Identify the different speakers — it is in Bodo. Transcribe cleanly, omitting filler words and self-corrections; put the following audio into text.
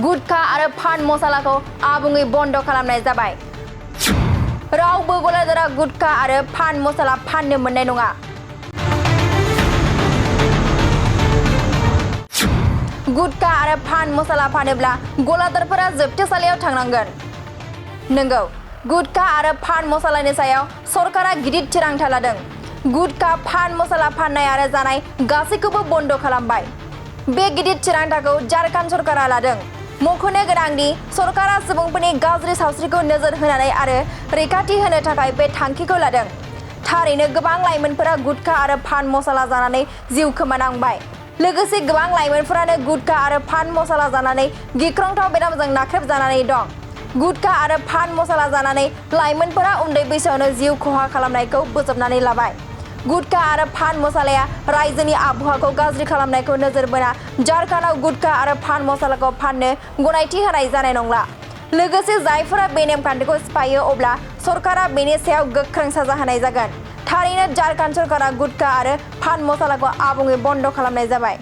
Speaker 1: गुटखा आरो पान मसालाखौ आबुङै बन्द खालामनाय जाबाय। रावबो गलादारा गुटखा आरो पान मसाला फाननो मोननाय नङा। गुटखा आरो पान मसाला फानोब्ला गलादारफोरा जोबथेसालियाव थांनांगोन। नंगौ, गुटखा आरो पान मसालानि सायाव सरकारा गिदिर थिरांथा लादों। गुटखा, पान मसाला फाननाय आरो जानाय गासैखौबो बन्द खालामबाय। बे गिदिर थिरांथाखौ झारखन्ड सरकारा लादों। मख'नो गोनां दि सरकारा सुबुंफोरनि गाज्रि सावस्रिखौ नोजोर होनानै आरो रैखाथि होनो थाखाय बे थांखिखौ लादों। थारैनो गोबां लाइमोनफोरा गुटखा आरो पान मसाला जानानै जिउ खोमानांबाय। लोगोसे गोबां लाइमोनफोरानो गुटखा आरो पान मसाला जानानै गिख्रंथाव बेरामजों नाख्रेबजानानै दं। गुटखा आरो पान मसाला जानानै लाइमोनफोरा उन्दै बैसोआवनो जिउ खहा खालामनायखौ बोजबनानै लाबाय। गुटखा आरो पान मसालाया रायजोनि आबहावाखौ गाज्रि खालामनायखौ नोजोर बोना झारखन्डआव गुटखा आरो पान मसालाखौ फाननो गनायथि होनाय जानाय नंला। लोगोसे जायफोरा बे नेमखान्थिखौ सिफायो अब्ला सरकारा बेनि सायाव गोख्रों साजा होनाय जागोन। थारैनो झारखन्ड सरकारा गुटखा आरो पान मसालाखौ आबुङै बन्द खालामनाय जाबाय।